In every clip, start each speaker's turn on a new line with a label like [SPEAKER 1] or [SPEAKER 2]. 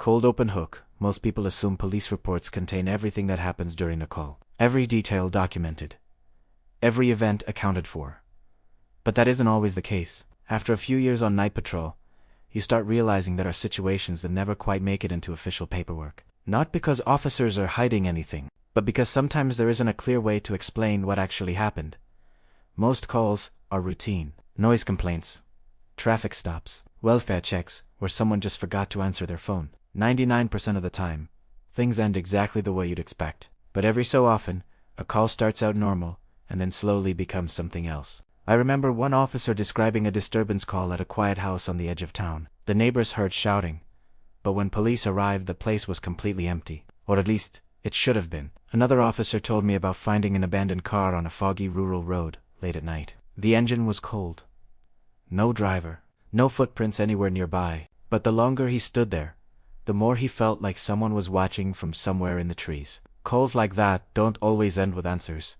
[SPEAKER 1] Cold open hook. Most people assume police reports contain everything that happens during a call. Every detail documented. Every event accounted for. But that isn't always the case. After a few years on night patrol, you start realizing there are situations that never quite make it into official paperwork. Not because officers are hiding anything, but because sometimes there isn't a clear way to explain what actually happened. Most calls are routine. Noise complaints, traffic stops, welfare checks, where someone just forgot to answer their phone. 99% of the time, things end exactly the way you'd expect. But every so often, a call starts out normal, and then slowly becomes something else. I remember one officer describing a disturbance call at a quiet house on the edge of town. The neighbors heard shouting, but when police arrived the place was completely empty. Or at least, it should have been. Another officer told me about finding an abandoned car on a foggy rural road, late at night. The engine was cold. No driver. No footprints anywhere nearby. But the longer he stood there, the more he felt like someone was watching from somewhere in the trees. Calls like that don't always end with answers.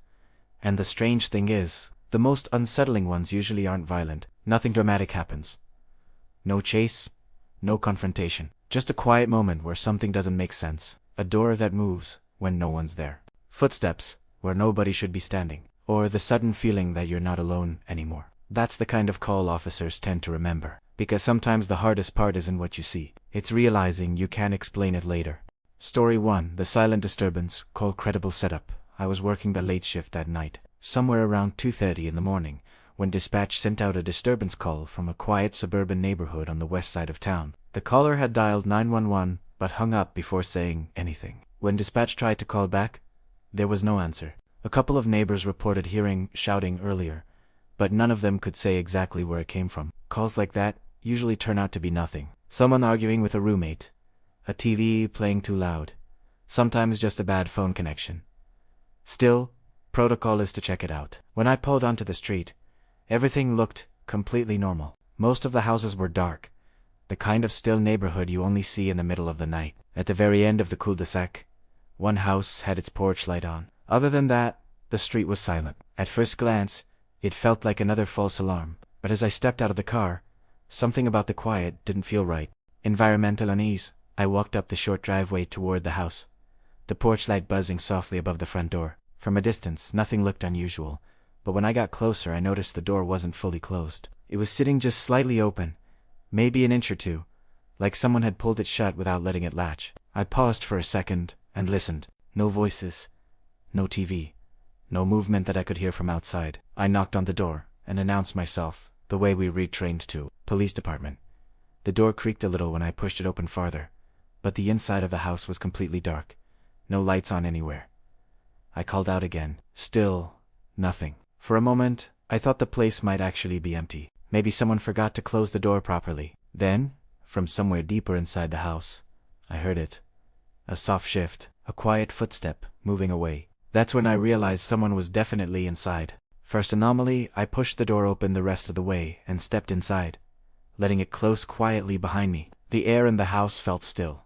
[SPEAKER 1] And the strange thing is, the most unsettling ones usually aren't violent. Nothing dramatic happens. No chase, no confrontation. Just a quiet moment where something doesn't make sense. A door that moves when no one's there. Footsteps where nobody should be standing. Or the sudden feeling that you're not alone anymore. That's the kind of call officers tend to remember. Because sometimes the hardest part isn't what you see. It's realizing you can't explain it later. Story 1. The silent disturbance. Call credible setup. I was working the late shift that night, somewhere around 2:30 in the morning, when dispatch sent out a disturbance call from a quiet suburban neighborhood on the west side of town. The caller had dialed 911 but hung up before saying anything. When dispatch tried to call back, there was no answer. A couple of neighbors reported hearing shouting earlier, but none of them could say exactly where it came from. Calls like that usually turn out to be nothing. Someone arguing with a roommate, a TV playing too loud, sometimes just a bad phone connection. Still, protocol is to check it out. When I pulled onto the street, everything looked completely normal. Most of the houses were dark, the kind of still neighborhood you only see in the middle of the night. At the very end of the cul-de-sac, one house had its porch light on. Other than that, the street was silent. At first glance, it felt like another false alarm, but as I stepped out of the car, something about the quiet didn't feel right. Environmental unease. I walked up the short driveway toward the house, the porch light buzzing softly above the front door. From a distance, nothing looked unusual, but when I got closer I noticed the door wasn't fully closed. It was sitting just slightly open, maybe an inch or two, like someone had pulled it shut without letting it latch. I paused for a second and listened. No voices, no TV, no movement that I could hear from outside. I knocked on the door and announced myself, the way we retrained to. Police department. The door creaked a little when I pushed it open farther, but the inside of the house was completely dark. No lights on anywhere. I called out again. Still, nothing. For a moment, I thought the place might actually be empty. Maybe someone forgot to close the door properly. Then, from somewhere deeper inside the house, I heard it. A soft shift, a quiet footstep, moving away. That's when I realized someone was definitely inside. First anomaly, I pushed the door open the rest of the way and stepped inside, letting it close quietly behind me. The air in the house felt still.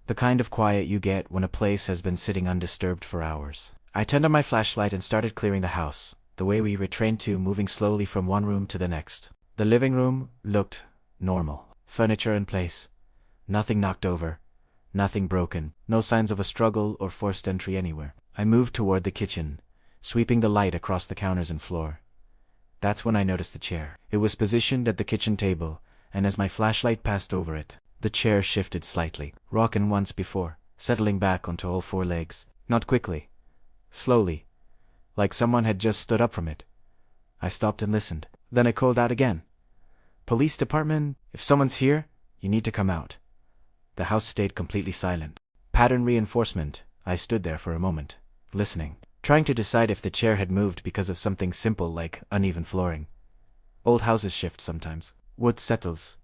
[SPEAKER 1] The kind of quiet you get when a place has been sitting undisturbed for hours. I turned on my flashlight and started clearing the house, the way we retrained to, moving slowly from one room to the next. The living room looked normal. Furniture in place. Nothing knocked over. Nothing broken. No signs of a struggle or forced entry anywhere. I moved toward the kitchen, sweeping the light across the counters and floor. That's when I noticed the chair. It was positioned at the kitchen table, and as my flashlight passed over it, the chair shifted slightly, rocking once before, settling back onto all four legs. Not quickly. Slowly. Like someone had just stood up from it. I stopped and listened. Then I called out again. Police department, if someone's here, you need to come out. The house stayed completely silent. Pattern reinforcement. I stood there for a moment, listening, trying to decide if the chair had moved because of something simple like uneven flooring. Old houses shift sometimes. Wood settles.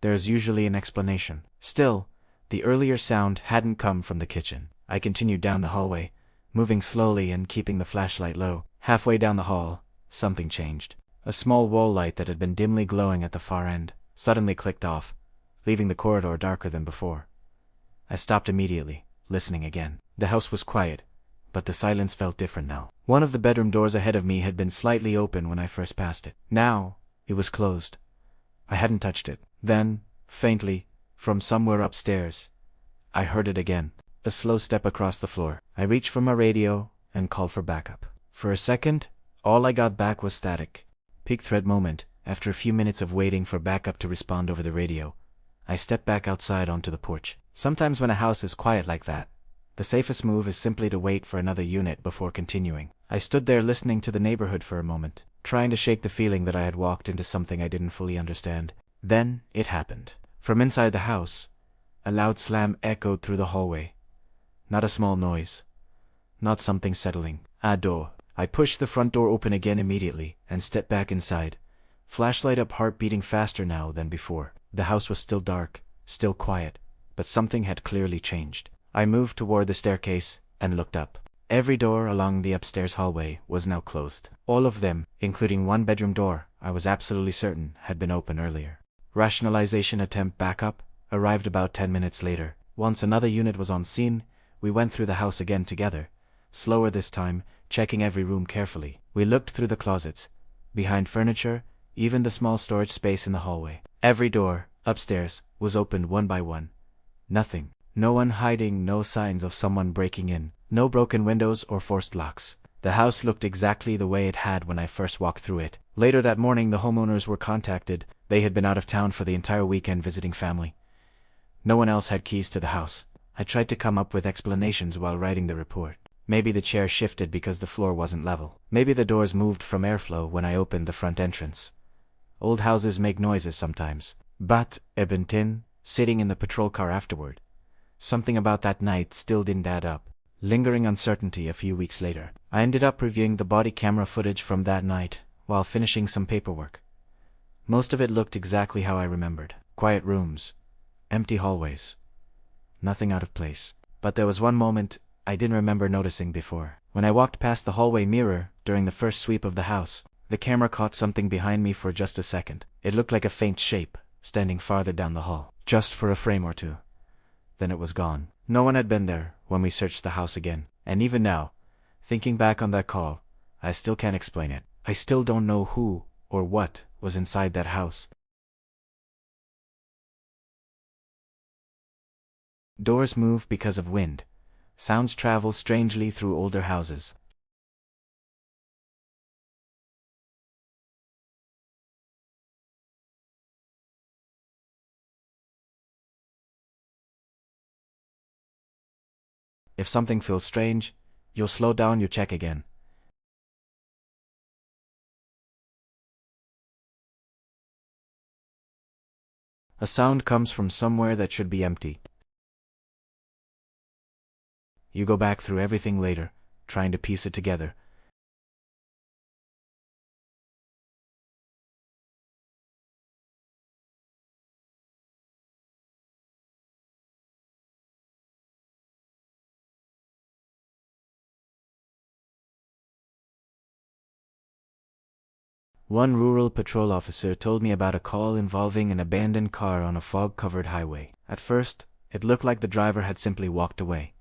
[SPEAKER 1] There's usually an explanation. Still, the earlier sound hadn't come from the kitchen. I continued down the hallway, moving slowly and keeping the flashlight low. Halfway down the hall, something changed. A small wall light that had been dimly glowing at the far end suddenly clicked off, leaving the corridor darker than before. I stopped immediately, listening again. The house was quiet, but the silence felt different now. One of the bedroom doors ahead of me had been slightly open when I first passed it. Now, it was closed. I hadn't touched it. Then, faintly, from somewhere upstairs, I heard it again. A slow step across the floor. I reached for my radio and called for backup. For a second, all I got back was static. Peak threat moment. After a few minutes of waiting for backup to respond over the radio, I stepped back outside onto the porch. Sometimes when a house is quiet like that, the safest move is simply to wait for another unit before continuing. I stood there listening to the neighborhood for a moment, trying to shake the feeling that I had walked into something I didn't fully understand. Then, it happened. From inside the house, a loud slam echoed through the hallway. Not a small noise. Not something settling. A door. I pushed the front door open again immediately and stepped back inside. Flashlight up, heart beating faster now than before. The house was still dark, still quiet, but something had clearly changed. I moved toward the staircase and looked up. Every door along the upstairs hallway was now closed. All of them, including one bedroom door, I was absolutely certain had been open earlier. Rationalization attempt backup arrived about 10 minutes later. Once another unit was on scene, we went through the house again together, slower this time, checking every room carefully. We looked through the closets, behind furniture, even the small storage space in the hallway. Every door, upstairs, was opened one by one. Nothing. No one hiding, no signs of someone breaking in, no broken windows or forced locks. The house looked exactly the way it had when I first walked through it. Later that morning the homeowners were contacted. They had been out of town for the entire weekend visiting family. No one else had keys to the house. I tried to come up with explanations while writing the report. Maybe the chair shifted because the floor wasn't level. Maybe the doors moved from airflow when I opened the front entrance. Old houses make noises sometimes. But, Ibn Tin, sitting in the patrol car afterward. Something about that night still didn't add up. Lingering uncertainty a few weeks later. I ended up reviewing the body camera footage from that night, while finishing some paperwork. Most of it looked exactly how I remembered. Quiet rooms. Empty hallways. Nothing out of place. But there was one moment I didn't remember noticing before. When I walked past the hallway mirror during the first sweep of the house, the camera caught something behind me for just a second. It looked like a faint shape, standing farther down the hall. Just for a frame or two. Then it was gone. No one had been there when we searched the house again. And even now, thinking back on that call, I still can't explain it. I still don't know who or what was inside that house. Doors move because of wind. Sounds travel strangely through older houses. If something feels strange, you'll slow down, you check again. A sound comes from somewhere that should be empty. You go back through everything later, trying to piece it together. One rural patrol officer told me about a call involving an abandoned car on a fog-covered highway. At first, it looked like the driver had simply walked away.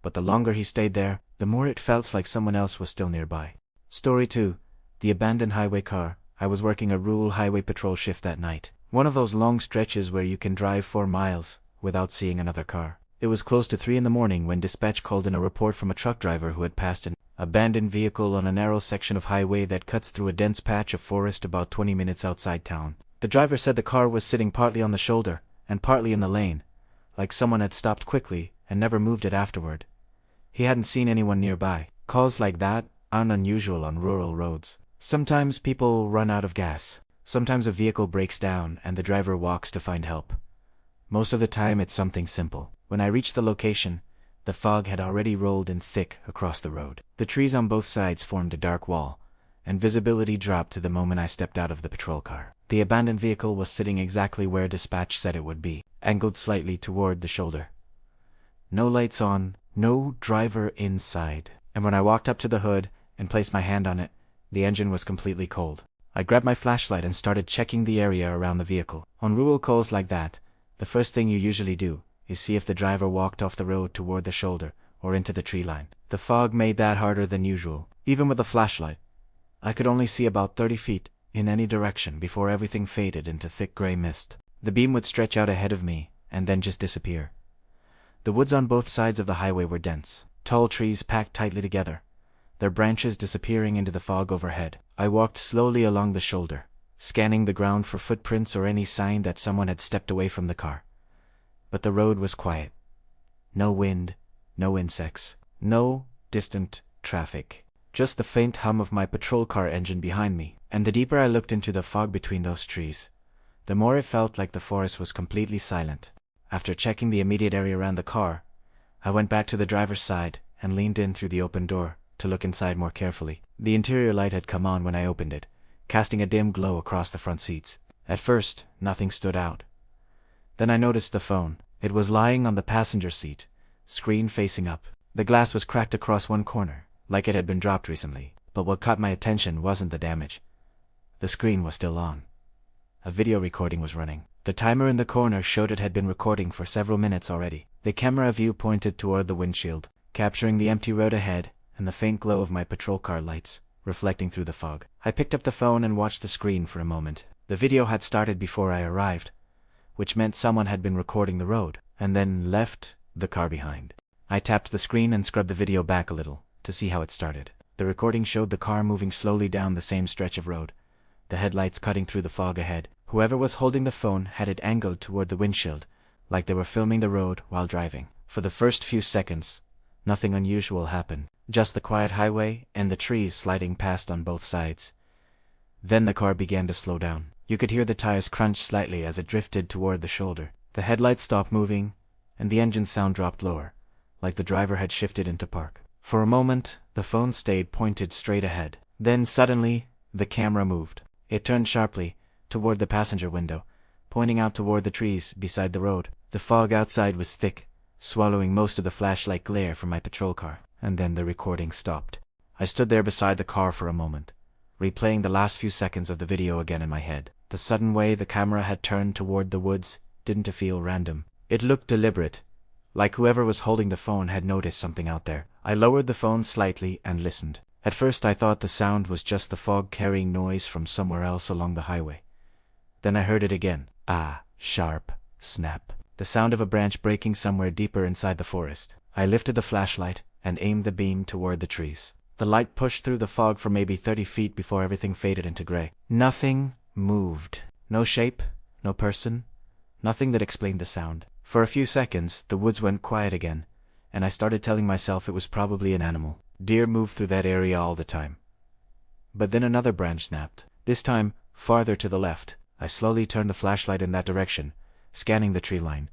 [SPEAKER 1] But the longer he stayed there, the more it felt like someone else was still nearby. Story 2. The abandoned highway car. I was working a rural highway patrol shift that night. One of those long stretches where you can drive 4 miles without seeing another car. It was close to 3 in the morning when dispatch called in a report from a truck driver who had passed an abandoned vehicle on a narrow section of highway that cuts through a dense patch of forest about 20 minutes outside town. The driver said the car was sitting partly on the shoulder and partly in the lane, like someone had stopped quickly and never moved it afterward. He hadn't seen anyone nearby. Calls like that aren't unusual on rural roads. Sometimes people run out of gas. Sometimes a vehicle breaks down and the driver walks to find help. Most of the time it's something simple. When I reached the location, the fog had already rolled in thick across the road. The trees on both sides formed a dark wall, and visibility dropped to the moment I stepped out of the patrol car. The abandoned vehicle was sitting exactly where dispatch said it would be, angled slightly toward the shoulder. No lights on, no driver inside. And when I walked up to the hood and placed my hand on it, the engine was completely cold. I grabbed my flashlight and started checking the area around the vehicle. On rural calls like that, the first thing you usually do is see if the driver walked off the road toward the shoulder or into the tree line. The fog made that harder than usual. Even with the flashlight, I could only see about 30 feet in any direction before everything faded into thick gray mist. The beam would stretch out ahead of me and then just disappear. The woods on both sides of the highway were dense, tall trees packed tightly together, their branches disappearing into the fog overhead. I walked slowly along the shoulder, scanning the ground for footprints or any sign that someone had stepped away from the car. But the road was quiet. No wind, no insects, no distant traffic. Just the faint hum of my patrol car engine behind me. And the deeper I looked into the fog between those trees, the more it felt like the forest was completely silent. After checking the immediate area around the car, I went back to the driver's side and leaned in through the open door to look inside more carefully. The interior light had come on when I opened it, casting a dim glow across the front seats. At first, nothing stood out. Then I noticed the phone. It was lying on the passenger seat, screen facing up. The glass was cracked across one corner, like it had been dropped recently. But what caught my attention wasn't the damage. The screen was still on. A video recording was running. The timer in the corner showed it had been recording for several minutes already. The camera view pointed toward the windshield, capturing the empty road ahead and the faint glow of my patrol car lights, reflecting through the fog. I picked up the phone and watched the screen for a moment. The video had started before I arrived, which meant someone had been recording the road, and then left the car behind. I tapped the screen and scrubbed the video back a little, to see how it started. The recording showed the car moving slowly down the same stretch of road, the headlights cutting through the fog ahead. Whoever was holding the phone had it angled toward the windshield, like they were filming the road while driving. For the first few seconds, nothing unusual happened, just the quiet highway and the trees sliding past on both sides. Then the car began to slow down. You could hear the tires crunch slightly as it drifted toward the shoulder. The headlights stopped moving, and the engine sound dropped lower, like the driver had shifted into park. For a moment, the phone stayed pointed straight ahead. Then suddenly, the camera moved. It turned sharply toward the passenger window, pointing out toward the trees beside the road. The fog outside was thick, swallowing most of the flashlight glare from my patrol car. And then the recording stopped. I stood there beside the car for a moment, replaying the last few seconds of the video again in my head. The sudden way the camera had turned toward the woods didn't feel random. It looked deliberate, like whoever was holding the phone had noticed something out there. I lowered the phone slightly and listened. At first I thought the sound was just the fog carrying noise from somewhere else along the highway. Then I heard it again. Sharp snap. The sound of a branch breaking somewhere deeper inside the forest. I lifted the flashlight and aimed the beam toward the trees. The light pushed through the fog for maybe 30 feet before everything faded into gray. Nothing moved. No shape, no person, nothing that explained the sound. For a few seconds, the woods went quiet again, and I started telling myself it was probably an animal. Deer moved through that area all the time. But then another branch snapped, this time farther to the left. I slowly turned the flashlight in that direction, scanning the tree line.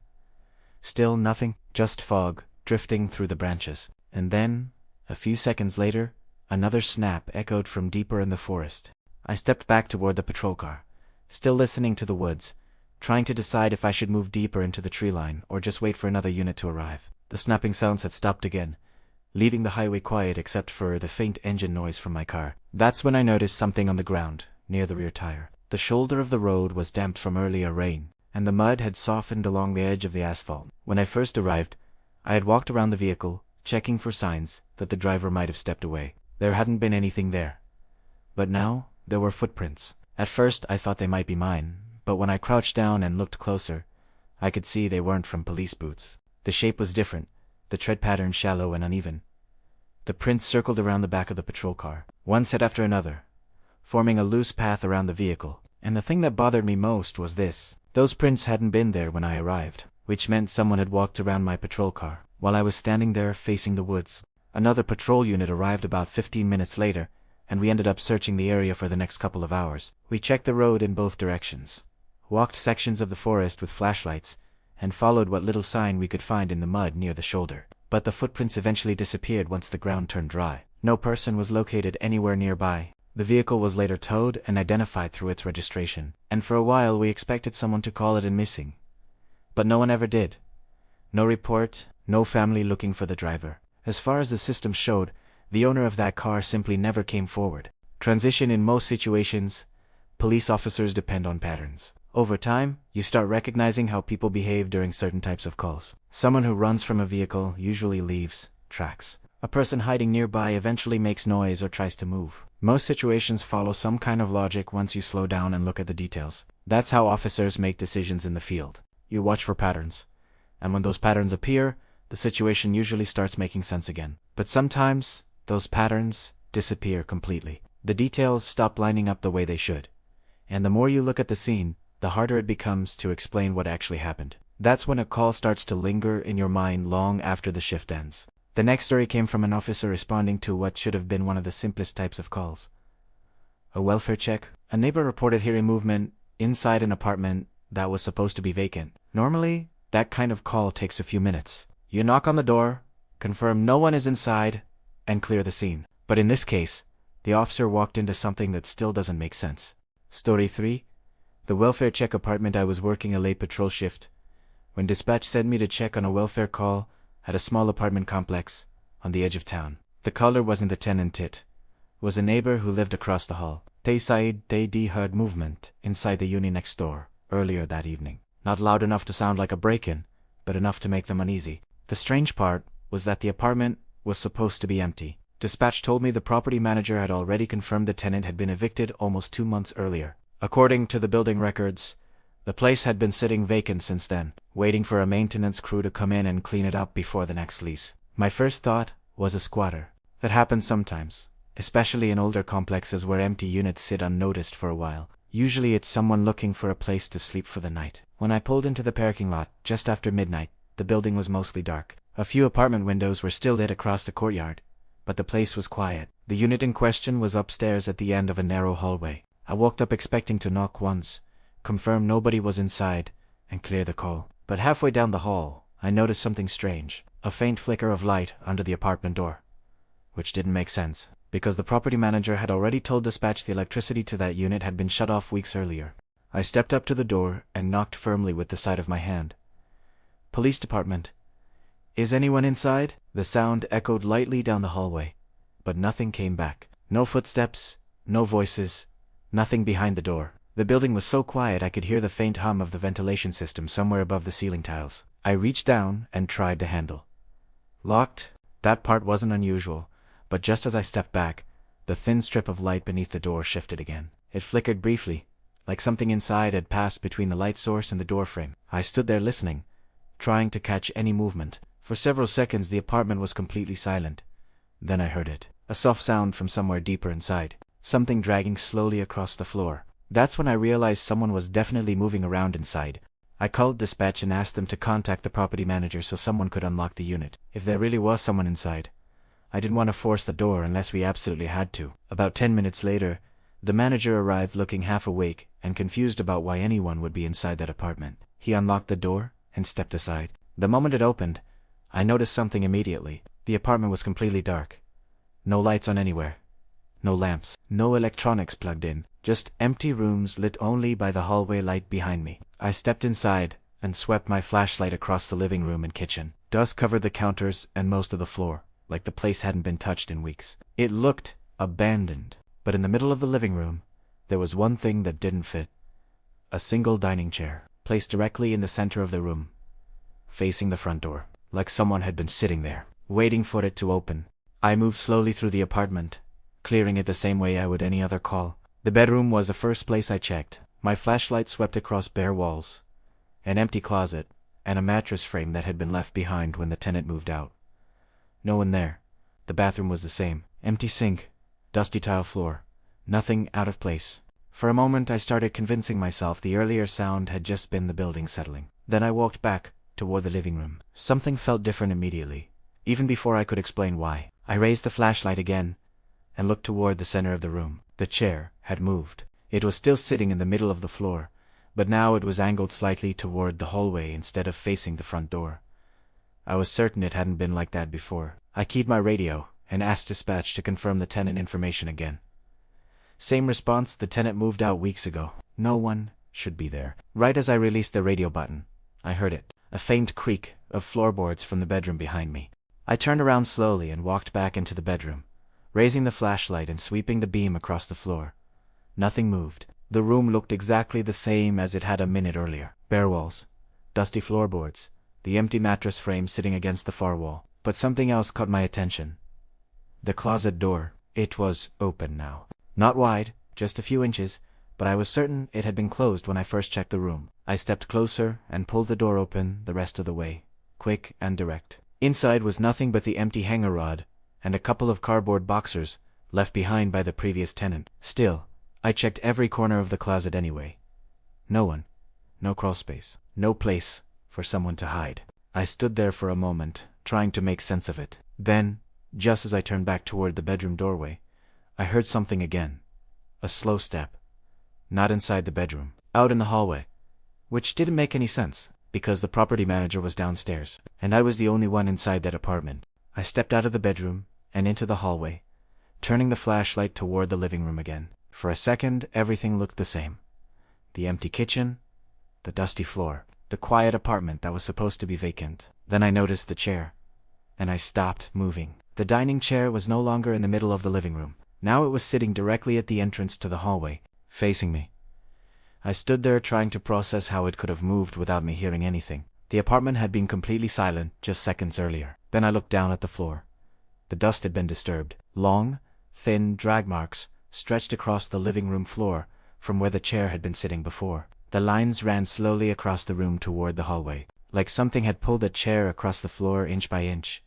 [SPEAKER 1] Still nothing, just fog, drifting through the branches. And then, a few seconds later, another snap echoed from deeper in the forest. I stepped back toward the patrol car, still listening to the woods, trying to decide if I should move deeper into the tree line or just wait for another unit to arrive. The snapping sounds had stopped again, leaving the highway quiet except for the faint engine noise from my car. That's when I noticed something on the ground, near the rear tire. The shoulder of the road was damp from earlier rain, and the mud had softened along the edge of the asphalt. When I first arrived, I had walked around the vehicle, checking for signs that the driver might have stepped away. There hadn't been anything there. But now, there were footprints. At first, I thought they might be mine, but when I crouched down and looked closer, I could see they weren't from police boots. The shape was different, the tread pattern shallow and uneven. The prints circled around the back of the patrol car, one set after another, forming a loose path around the vehicle. And the thing that bothered me most was this. Those prints hadn't been there when I arrived, which meant someone had walked around my patrol car while I was standing there facing the woods. Another patrol unit arrived about 15 minutes later, and we ended up searching the area for the next couple of hours. We checked the road in both directions, walked sections of the forest with flashlights, and followed what little sign we could find in the mud near the shoulder. But the footprints eventually disappeared once the ground turned dry. No person was located anywhere nearby. The vehicle was later towed and identified through its registration, and for a while we expected someone to call it in missing. But no one ever did. No report, no family looking for the driver. As far as the system showed, the owner of that car simply never came forward. Transition in most situations, police officers depend on patterns. Over time, you start recognizing how people behave during certain types of calls. Someone who runs from a vehicle usually leaves tracks. A person hiding nearby eventually makes noise or tries to move. Most situations follow some kind of logic once you slow down and look at the details. That's how officers make decisions in the field. You watch for patterns, and when those patterns appear, the situation usually starts making sense again. But sometimes, those patterns disappear completely. The details stop lining up the way they should. And the more you look at the scene, the harder it becomes to explain what actually happened. That's when a call starts to linger in your mind long after the shift ends. The next story came from an officer responding to what should have been one of the simplest types of calls. A welfare check. A neighbor reported hearing movement inside an apartment that was supposed to be vacant. Normally, that kind of call takes a few minutes. You knock on the door, confirm no one is inside, and clear the scene. But in this case, the officer walked into something that still doesn't make sense. Story 3. The welfare check apartment. I was working a late patrol shift when dispatch sent me to check on a welfare call at a small apartment complex on the edge of town. The caller wasn't the tenant, it was a neighbor who lived across the hall. They said they heard movement inside the unit next door earlier that evening. Not loud enough to sound like a break-in, but enough to make them uneasy. The strange part was that the apartment was supposed to be empty. Dispatch told me the property manager had already confirmed the tenant had been evicted almost 2 months earlier. According to the building records, the place had been sitting vacant since then, waiting for a maintenance crew to come in and clean it up before the next lease. My first thought was a squatter. That happens sometimes, especially in older complexes where empty units sit unnoticed for a while. Usually it's someone looking for a place to sleep for the night. When I pulled into the parking lot just after midnight, the building was mostly dark. A few apartment windows were still lit across the courtyard, but the place was quiet. The unit in question was upstairs at the end of a narrow hallway. I walked up expecting to knock once, confirm nobody was inside, and clear the call. But halfway down the hall, I noticed something strange. A faint flicker of light under the apartment door. Which didn't make sense, because the property manager had already told dispatch the electricity to that unit had been shut off weeks earlier. I stepped up to the door and knocked firmly with the side of my hand. Police department. Is anyone inside? The sound echoed lightly down the hallway, but nothing came back. No footsteps, no voices, nothing behind the door. The building was so quiet I could hear the faint hum of the ventilation system somewhere above the ceiling tiles. I reached down and tried the handle. Locked. That part wasn't unusual, but just as I stepped back, the thin strip of light beneath the door shifted again. It flickered briefly, like something inside had passed between the light source and the door frame. I stood there listening, trying to catch any movement. For several seconds the apartment was completely silent. Then I heard it. A soft sound from somewhere deeper inside. Something dragging slowly across the floor. That's when I realized someone was definitely moving around inside. I called dispatch and asked them to contact the property manager so someone could unlock the unit. If there really was someone inside, I didn't want to force the door unless we absolutely had to. About 10 minutes later, the manager arrived looking half awake and confused about why anyone would be inside that apartment. He unlocked the door and stepped aside. The moment it opened, I noticed something immediately. The apartment was completely dark. No lights on anywhere. No lamps. No electronics plugged in. Just empty rooms lit only by the hallway light behind me. I stepped inside and swept my flashlight across the living room and kitchen. Dust covered the counters and most of the floor, like the place hadn't been touched in weeks. It looked abandoned, but in the middle of the living room, there was one thing that didn't fit. A single dining chair, placed directly in the center of the room, facing the front door, like someone had been sitting there, waiting for it to open. I moved slowly through the apartment, clearing it the same way I would any other call. The bedroom was the first place I checked. My flashlight swept across bare walls, an empty closet, and a mattress frame that had been left behind when the tenant moved out. No one there. The bathroom was the same. Empty sink, dusty tile floor, nothing out of place. For a moment I started convincing myself the earlier sound had just been the building settling. Then I walked back toward the living room. Something felt different immediately, even before I could explain why. I raised the flashlight again and looked toward the center of the room. The chair had moved. It was still sitting in the middle of the floor, but now it was angled slightly toward the hallway instead of facing the front door. I was certain it hadn't been like that before. I keyed my radio and asked dispatch to confirm the tenant information again. Same response: the tenant moved out weeks ago. No one should be there. Right as I released the radio button, I heard it. A faint creak of floorboards from the bedroom behind me. I turned around slowly and walked back into the bedroom, raising the flashlight and sweeping the beam across the floor. Nothing moved. The room looked exactly the same as it had a minute earlier. Bare walls, dusty floorboards, the empty mattress frame sitting against the far wall. But something else caught my attention. The closet door. It was open now. Not wide, just a few inches, but I was certain it had been closed when I first checked the room. I stepped closer and pulled the door open the rest of the way, quick and direct. Inside was nothing but the empty hanger rod, and a couple of cardboard boxers, left behind by the previous tenant. Still, I checked every corner of the closet anyway. No one. No crawl space. No place for someone to hide. I stood there for a moment, trying to make sense of it. Then, just as I turned back toward the bedroom doorway, I heard something again. A slow step. Not inside the bedroom. Out in the hallway. Which didn't make any sense, because the property manager was downstairs, and I was the only one inside that apartment. I stepped out of the bedroom and into the hallway, turning the flashlight toward the living room again. For a second, everything looked the same. The empty kitchen, the dusty floor, the quiet apartment that was supposed to be vacant. Then I noticed the chair, and I stopped moving. The dining chair was no longer in the middle of the living room. Now it was sitting directly at the entrance to the hallway, facing me. I stood there trying to process how it could have moved without me hearing anything. The apartment had been completely silent just seconds earlier. Then I looked down at the floor. The dust had been disturbed. Long, thin drag marks stretched across the living room floor from where the chair had been sitting before. The lines ran slowly across the room toward the hallway, like something had pulled a chair across the floor inch by inch.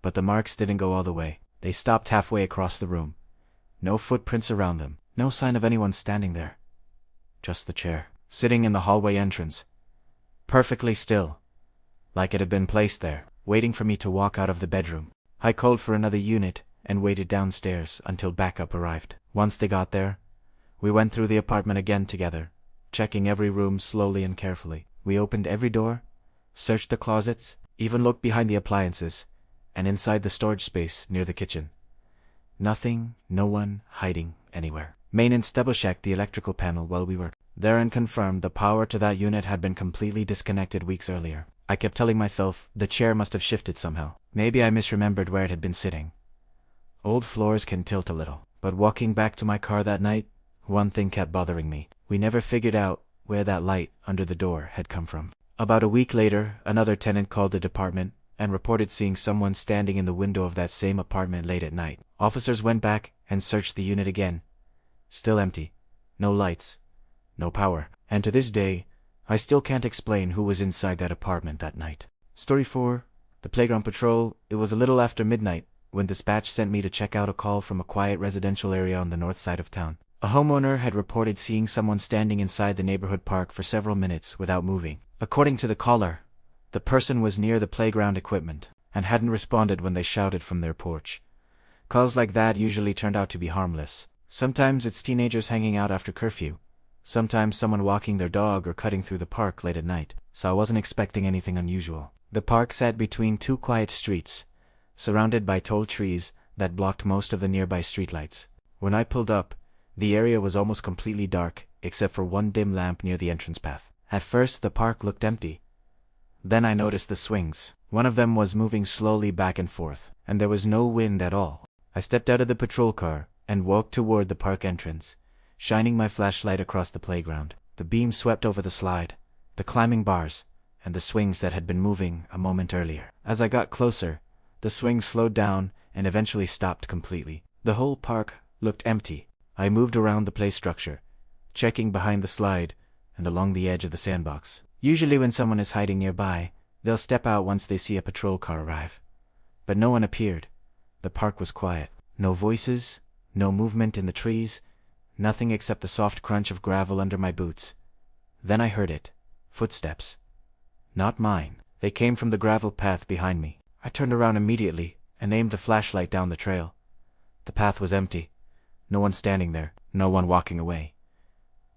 [SPEAKER 1] But the marks didn't go all the way. They stopped halfway across the room. No footprints around them. No sign of anyone standing there. Just the chair, sitting in the hallway entrance. Perfectly still. Like it had been placed there, waiting for me to walk out of the bedroom. I called for another unit and waited downstairs until backup arrived. Once they got there, we went through the apartment again together, checking every room slowly and carefully. We opened every door, searched the closets, even looked behind the appliances, and inside the storage space near the kitchen. Nothing, no one hiding anywhere. Maintenance double-checked the electrical panel while we were there and confirmed the power to that unit had been completely disconnected weeks earlier. I kept telling myself the chair must have shifted somehow. Maybe I misremembered where it had been sitting. Old floors can tilt a little. But walking back to my car that night, one thing kept bothering me. We never figured out where that light under the door had come from. About a week later, another tenant called the department and reported seeing someone standing in the window of that same apartment late at night. Officers went back and searched the unit again. Still empty. No lights. No power. And to this day, I still can't explain who was inside that apartment that night. Story 4. The Playground Patrol. It was a little after midnight when dispatch sent me to check out a call from a quiet residential area on the north side of town. A homeowner had reported seeing someone standing inside the neighborhood park for several minutes without moving. According to the caller, the person was near the playground equipment and hadn't responded when they shouted from their porch. Calls like that usually turned out to be harmless. Sometimes it's teenagers hanging out after curfew. Sometimes someone walking their dog or cutting through the park late at night, so I wasn't expecting anything unusual. The park sat between two quiet streets, surrounded by tall trees that blocked most of the nearby streetlights. When I pulled up, the area was almost completely dark, except for one dim lamp near the entrance path. At first, the park looked empty. Then I noticed the swings. One of them was moving slowly back and forth, and there was no wind at all. I stepped out of the patrol car and walked toward the park entrance, shining my flashlight across the playground. The beam swept over the slide, the climbing bars, and the swings that had been moving a moment earlier. As I got closer, the swings slowed down and eventually stopped completely. The whole park looked empty. I moved around the play structure, checking behind the slide and along the edge of the sandbox. Usually when someone is hiding nearby, they'll step out once they see a patrol car arrive. But no one appeared. The park was quiet. No voices, no movement in the trees, nothing except the soft crunch of gravel under my boots. Then I heard it. Footsteps. Not mine. They came from the gravel path behind me. I turned around immediately and aimed the flashlight down the trail. The path was empty. No one standing there. No one walking away.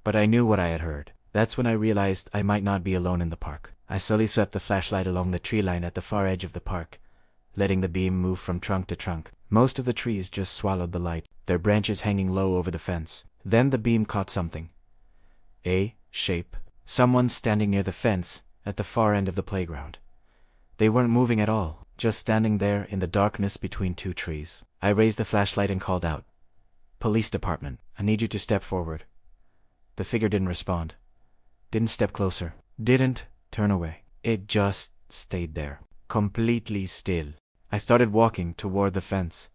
[SPEAKER 1] But I knew what I had heard. That's when I realized I might not be alone in the park. I slowly swept the flashlight along the tree line at the far edge of the park, letting the beam move from trunk to trunk. Most of the trees just swallowed the light, their branches hanging low over the fence. Then the beam caught something. A shape. Someone standing near the fence at the far end of the playground. They weren't moving at all, just standing there in the darkness between two trees. I raised the flashlight and called out, "Police department, I need you to step forward." The figure didn't respond. Didn't step closer. Didn't turn away. It just stayed there, completely still. I started walking toward the fence,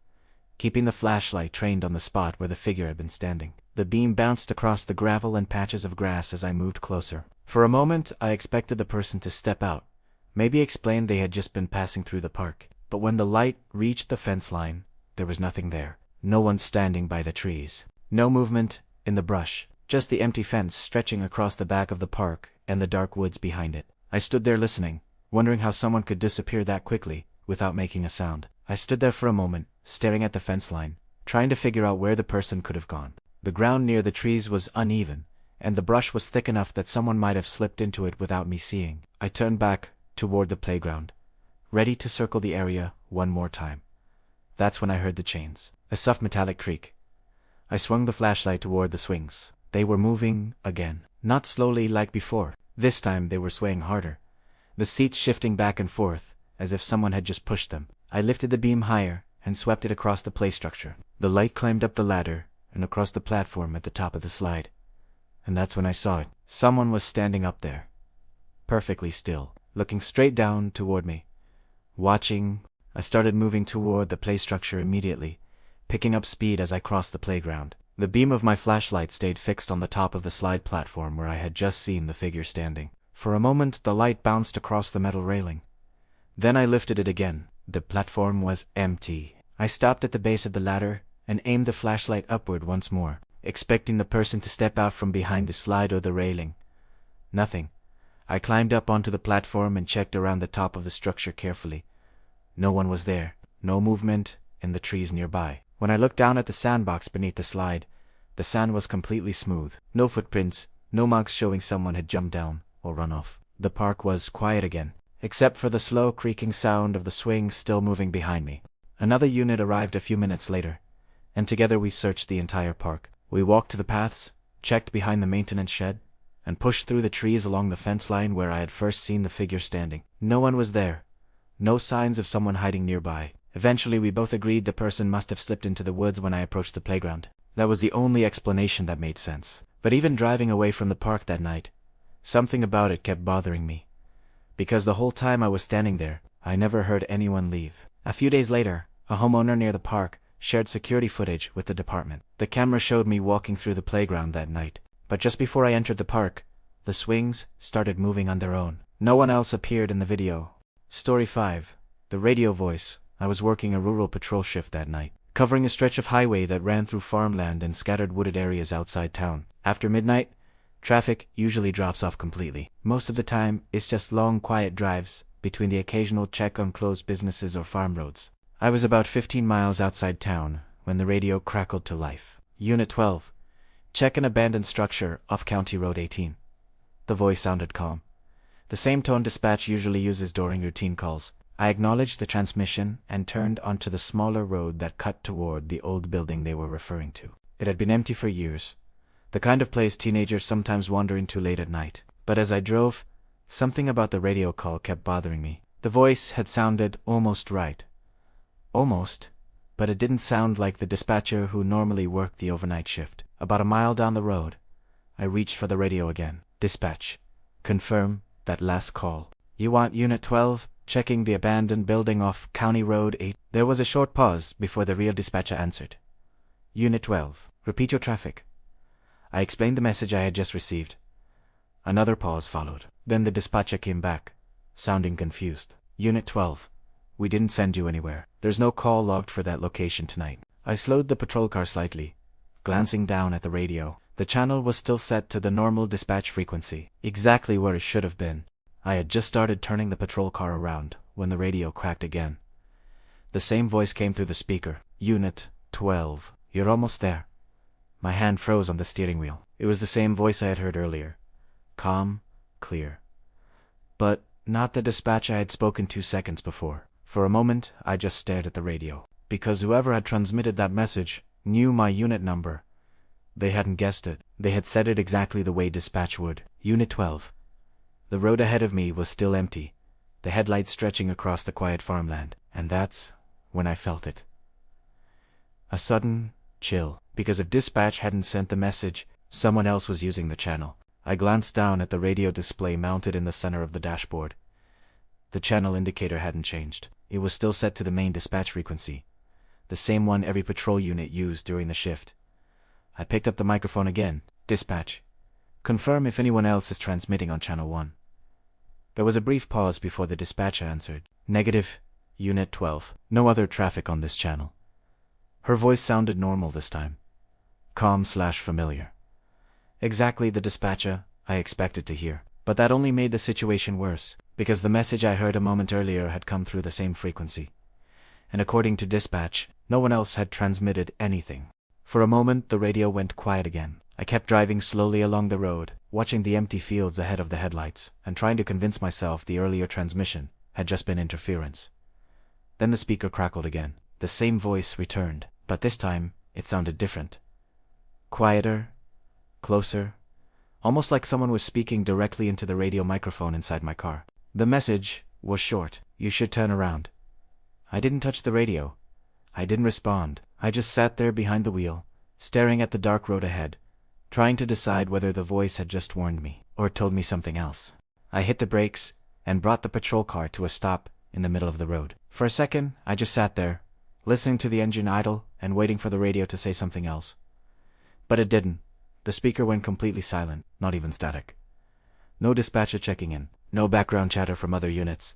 [SPEAKER 1] keeping the flashlight trained on the spot where the figure had been standing. The beam bounced across the gravel and patches of grass as I moved closer. For a moment, I expected the person to step out, Maybe explained they had just been passing through the park. But when the light reached the fence line, there was nothing there. No one standing by the trees. No movement in the brush. Just the empty fence stretching across the back of the park and the dark woods behind it. I stood there listening, wondering how someone could disappear that quickly, without making a sound. I stood there for a moment, staring at the fence line, trying to figure out where the person could have gone. The ground near the trees was uneven, and the brush was thick enough that someone might have slipped into it without me seeing. I turned back toward the playground, ready to circle the area one more time. That's when I heard the chains. A soft metallic creak. I swung the flashlight toward the swings. They were moving again. Not slowly like before. This time they were swaying harder, the seats shifting back and forth, as if someone had just pushed them. I lifted the beam higher and swept it across the play structure. The light climbed up the ladder and across the platform at the top of the slide. And that's when I saw it. Someone was standing up there, perfectly still, looking straight down toward me. Watching. I started moving toward the play structure immediately, picking up speed as I crossed the playground. The beam of my flashlight stayed fixed on the top of the slide platform where I had just seen the figure standing. For a moment the light bounced across the metal railing. Then I lifted it again. The platform was empty. I stopped at the base of the ladder and aimed the flashlight upward once more, expecting the person to step out from behind the slide or the railing. Nothing. I climbed up onto the platform and checked around the top of the structure carefully. No one was there. No movement in the trees nearby. When I looked down at the sandbox beneath the slide, the sand was completely smooth. No footprints, no marks showing someone had jumped down or run off. The park was quiet again, except for the slow creaking sound of the swings still moving behind me. Another unit arrived a few minutes later, and together we searched the entire park. We walked to the paths, checked behind the maintenance shed, and pushed through the trees along the fence line where I had first seen the figure standing. No one was there. No signs of someone hiding nearby. Eventually we both agreed the person must have slipped into the woods when I approached the playground. That was the only explanation that made sense. But even driving away from the park that night, something about it kept bothering me. Because the whole time I was standing there, I never heard anyone leave. A few days later, a homeowner near the park shared security footage with the department. The camera showed me walking through the playground that night. But just before I entered the park, the swings started moving on their own. No one else appeared in the video. Story 5. The radio voice. I was working a rural patrol shift that night, covering a stretch of highway that ran through farmland and scattered wooded areas outside town. After midnight, traffic usually drops off completely. Most of the time, it's just long, quiet drives between the occasional check on closed businesses or farm roads. I was about 15 miles outside town when the radio crackled to life. Unit 12. Check an abandoned structure off County Road 18. The voice sounded calm. The same tone dispatch usually uses during routine calls. I acknowledged the transmission and turned onto the smaller road that cut toward the old building they were referring to. It had been empty for years, the kind of place teenagers sometimes wander into late at night. But as I drove, something about the radio call kept bothering me. The voice had sounded almost right. Almost, but it didn't sound like the dispatcher who normally worked the overnight shift. About a mile down the road, I reached for the radio again. Dispatch. Confirm that last call. You want Unit 12? Checking the abandoned building off County Road 8. There was a short pause before the real dispatcher answered. Unit 12. Repeat your traffic. I explained the message I had just received. Another pause followed. Then the dispatcher came back, sounding confused. Unit 12. We didn't send you anywhere. There's no call logged for that location tonight. I slowed the patrol car slightly, glancing down at the radio. The channel was still set to the normal dispatch frequency, exactly where it should have been. I had just started turning the patrol car around when the radio cracked again. The same voice came through the speaker. Unit 12. You're almost there. My hand froze on the steering wheel. It was the same voice I had heard earlier. Calm, clear. But not the dispatch I had spoken 2 seconds before. For a moment, I just stared at the radio, because whoever had transmitted that message knew my unit number. They hadn't guessed it. They had said it exactly the way dispatch would. Unit 12. The road ahead of me was still empty, the headlights stretching across the quiet farmland, and that's when I felt it. A sudden chill, because if dispatch hadn't sent the message, someone else was using the channel. I glanced down at the radio display mounted in the center of the dashboard. The channel indicator hadn't changed. It was still set to the main dispatch frequency, the same one every patrol unit used during the shift. I picked up the microphone again. Dispatch. Confirm if anyone else is transmitting on channel 1. There was a brief pause before the dispatcher answered. Negative, Unit 12. No other traffic on this channel. Her voice sounded normal this time. Calm/familiar. Exactly the dispatcher I expected to hear. But that only made the situation worse, because the message I heard a moment earlier had come through the same frequency. And according to dispatch, no one else had transmitted anything. For a moment, the radio went quiet again. I kept driving slowly along the road, watching the empty fields ahead of the headlights, and trying to convince myself the earlier transmission had just been interference. Then the speaker crackled again. The same voice returned, but this time it sounded different. Quieter, closer, almost like someone was speaking directly into the radio microphone inside my car. The message was short. You should turn around. I didn't touch the radio. I didn't respond. I just sat there behind the wheel, staring at the dark road ahead, trying to decide whether the voice had just warned me, or told me something else. I hit the brakes, and brought the patrol car to a stop in the middle of the road. For a second, I just sat there, listening to the engine idle and waiting for the radio to say something else. But it didn't. The speaker went completely silent, not even static. No dispatcher checking in, no background chatter from other units.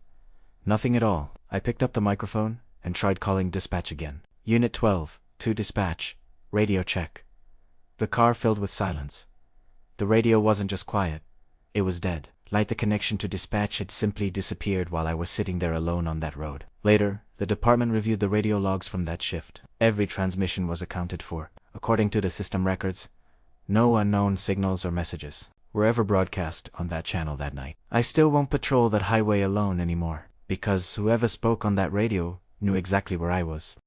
[SPEAKER 1] Nothing at all. I picked up the microphone and tried calling dispatch again. Unit 12, to dispatch, radio check. The car filled with silence. The radio wasn't just quiet, it was dead. Like the connection to dispatch had simply disappeared while I was sitting there alone on that road. Later, the department reviewed the radio logs from that shift. Every transmission was accounted for. According to the system records, no unknown signals or messages were ever broadcast on that channel that night. I still won't patrol that highway alone anymore, because whoever spoke on that radio knew exactly where I was.